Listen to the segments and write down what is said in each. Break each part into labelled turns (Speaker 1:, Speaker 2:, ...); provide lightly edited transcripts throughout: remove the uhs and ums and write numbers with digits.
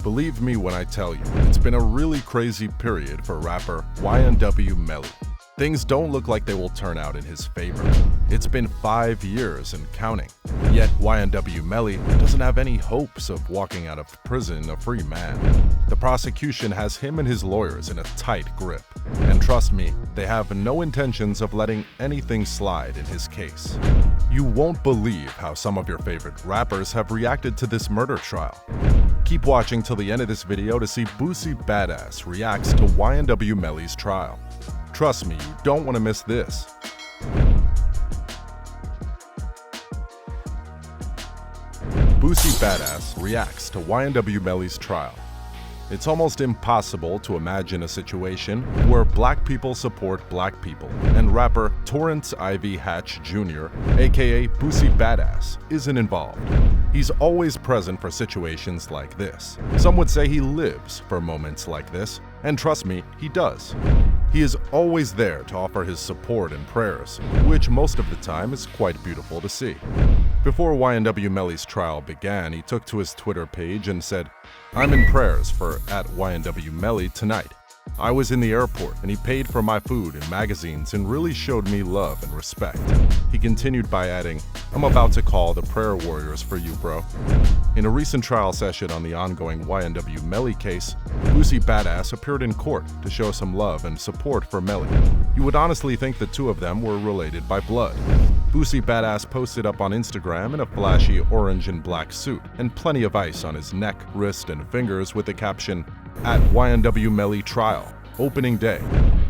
Speaker 1: Believe me when I tell you, it's been a really crazy period for rapper YNW Melly. Things don't look like they will turn out in his favor. It's been 5 years and counting. Yet YNW Melly doesn't have any hopes of walking out of prison a free man. The prosecution has him and his lawyers in a tight grip. And trust me, they have no intentions of letting anything slide in his case. You won't believe how some of your favorite rappers have reacted to this murder trial. Keep watching till the end of this video to see Boosie Badazz reacts to YNW Melly's trial. Trust me, you don't want to miss this. Boosie Badazz reacts to YNW Melly's trial. It's almost impossible to imagine a situation where black people support black people, and rapper Torrance Ivy Hatch Jr., aka Boosie Badazz, isn't involved. He's always present for situations like this. Some would say he lives for moments like this, and trust me, he does. He is always there to offer his support and prayers, which most of the time is quite beautiful to see. Before YNW Melly's trial began, he took to his Twitter page and said, "I'm in prayers for @YNW Melly tonight. I was in the airport and he paid for my food and magazines and really showed me love and respect." He continued by adding, "I'm about to call the prayer warriors for you, bro." In a recent trial session on the ongoing YNW Melly case, Boosie Badazz appeared in court to show some love and support for Melly. You would honestly think the two of them were related by blood. Boosie Badazz posted up on Instagram in a flashy orange and black suit and plenty of ice on his neck, wrist, and fingers with the caption, @YNW Melly trial, opening day.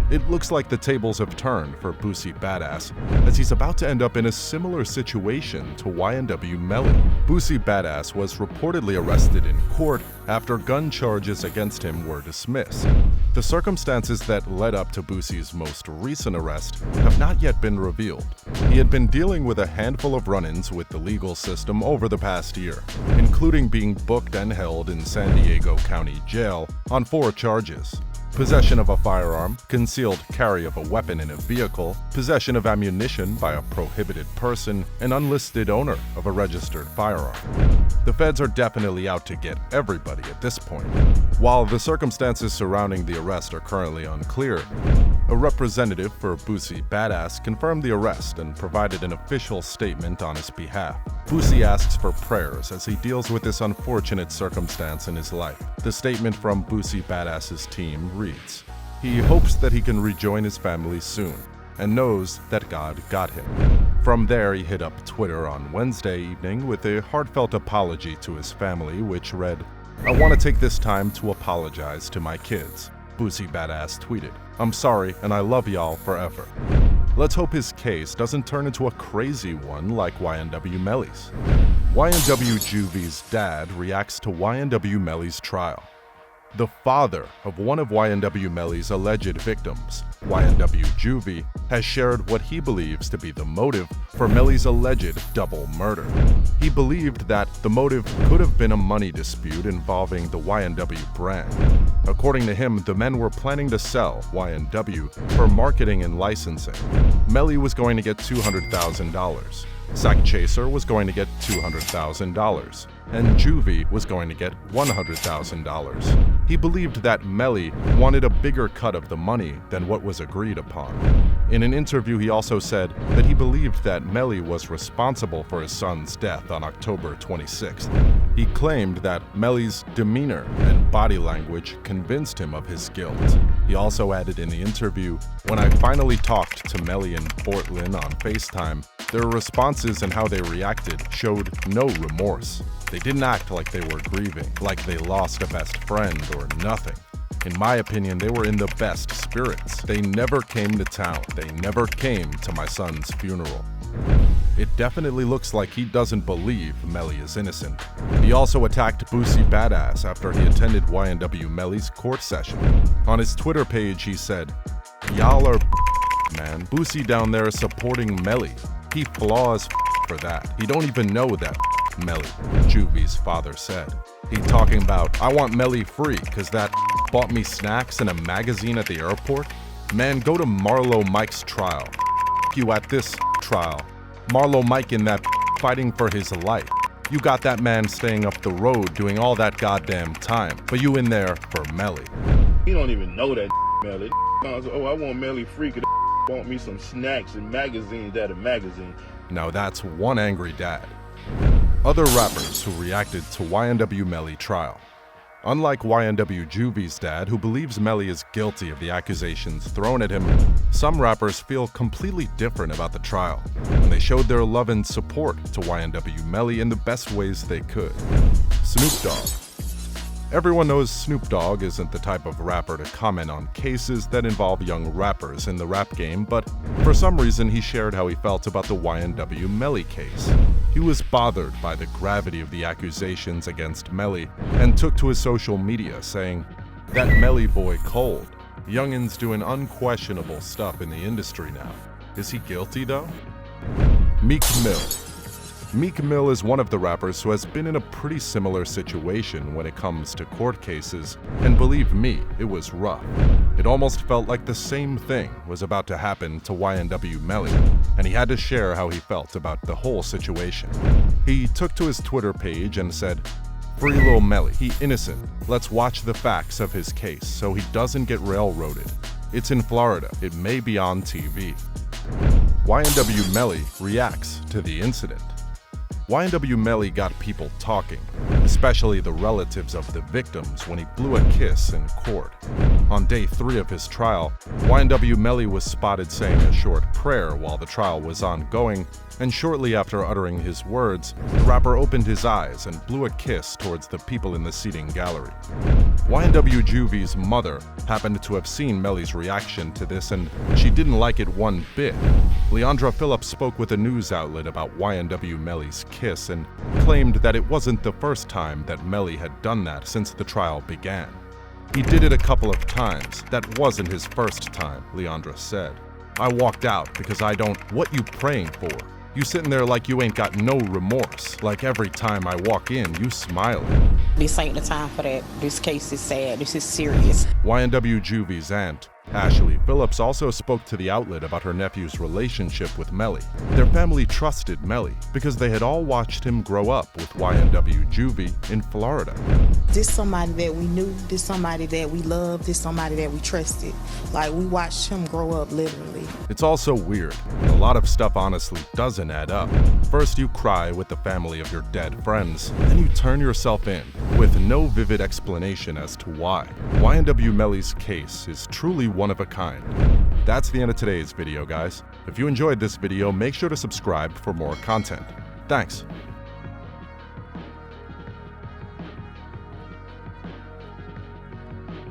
Speaker 1: It looks like the tables have turned for Boosie Badazz, as he's about to end up in a similar situation to YNW Melly. Boosie Badazz was reportedly arrested in court after gun charges against him were dismissed. The circumstances that led up to Boosie's most recent arrest have not yet been revealed. He had been dealing with a handful of run-ins with the legal system over the past year, including being booked and held in San Diego County Jail on 4 charges. Possession of a firearm, concealed carry of a weapon in a vehicle, possession of ammunition by a prohibited person, and unlisted owner of a registered firearm. The feds are definitely out to get everybody at this point. While the circumstances surrounding the arrest are currently unclear, a representative for Boosie Badazz confirmed the arrest and provided an official statement on his behalf. Boosie asks for prayers as he deals with this unfortunate circumstance in his life. The statement from Boosie Badazz's team reads, "He hopes that he can rejoin his family soon and knows that God got him." From there, he hit up Twitter on Wednesday evening with a heartfelt apology to his family, which read, "I want to take this time to apologize to my kids." Boosie Badazz tweeted, "I'm sorry and I love y'all forever." Let's hope his case doesn't turn into a crazy one like YNW Melly's. YNW Juicys Dad reacts to YNW Melly's trial. The father of one of YNW Melly's alleged victims, YNW Juvie, has shared what he believes to be the motive for Melly's alleged double murder. He believed that the motive could have been a money dispute involving the YNW brand. According to him, the men were planning to sell YNW for marketing and licensing. Melly was going to get $200,000. Sack Chaser was going to get $200,000, and Juvie was going to get $100,000. He believed that Melly wanted a bigger cut of the money than what was agreed upon. In an interview, he also said that he believed that Melly was responsible for his son's death on October 26th. He claimed that Melly's demeanor and body language convinced him of his guilt. He also added in the interview, "When I finally talked to Melly and Portland on FaceTime, their responses and how they reacted showed no remorse. They didn't act like they were grieving, like they lost a best friend or nothing. In my opinion, they were in the best spirits. They never came to town. They never came to my son's funeral." It definitely looks like he doesn't believe Melly is innocent. He also attacked Boosie Badazz after he attended YNW Melly's court session. On his Twitter page, he said, "Y'all are man. Boosie down there is supporting Melly. He flaws for that. He don't even know that Melly," Juvie's father said. He talking about, "I want Melly free cause that bought me snacks and a magazine at the airport. Man, go to Marlo Mike's trial. You at this trial. Marlo Mike in that fighting for his life. You got that man staying up the road doing all that goddamn time, but you in there for Melly.
Speaker 2: He don't even know that Melly. Oh, I want Melly free, 'cause want me some snacks and magazines at a magazine.
Speaker 1: Now that's one angry dad. Other rappers who reacted to YNW Melly trial. Unlike YNW Juicys Dad, who believes Melly is guilty of the accusations thrown at him, some rappers feel completely different about the trial, and they showed their love and support to YNW Melly in the best ways they could. Snoop Dogg. Everyone knows Snoop Dogg isn't the type of rapper to comment on cases that involve young rappers in the rap game, but for some reason he shared how he felt about the YNW Melly case. He was bothered by the gravity of the accusations against Melly and took to his social media saying, "That Melly boy cold. Youngin's doing unquestionable stuff in the industry now. Is he guilty though?" Meek Mill. Meek Mill is one of the rappers who has been in a pretty similar situation when it comes to court cases, and believe me, it was rough. It almost felt like the same thing was about to happen to YNW Melly, and he had to share how he felt about the whole situation. He took to his Twitter page and said, "Free Lil Melly, he innocent. Let's watch the facts of his case so he doesn't get railroaded. It's in Florida, it may be on TV." YNW Melly reacts to the incident. YNW Melly got people talking, especially the relatives of the victims, when he blew a kiss in court. On day 3 of his trial, YNW Melly was spotted saying a short prayer while the trial was ongoing, and shortly after uttering his words, the rapper opened his eyes and blew a kiss towards the people in the seating gallery. YNW Juvy's mother happened to have seen Melly's reaction to this, and she didn't like it one bit. Leandra Phillips spoke with a news outlet about YNW Melly's kiss and claimed that it wasn't the first time that Melly had done that since the trial began. "He did it a couple of times. That wasn't his first time," Leandra said. "I walked out because I don't, what you praying for? You sitting there like you ain't got no remorse. Like every time I walk in, you smiling."
Speaker 3: This ain't the time for that. This case is sad. This is serious.
Speaker 1: YNW Juvy's aunt, Ashley Phillips, also spoke to the outlet about her nephew's relationship with Melly. Their family trusted Melly because they had all watched him grow up with YNW Juvy in Florida.
Speaker 4: This somebody that we knew, this somebody that we loved, this somebody that we trusted. Like, we watched him grow up, literally.
Speaker 1: It's also weird. A lot of stuff honestly doesn't add up. First you cry with the family of your dead friends, then you turn yourself in with no vivid explanation as to why. YNW Melly's case is truly one of a kind. That's the end of today's video, guys. If you enjoyed this video, make sure to subscribe for more content. Thanks.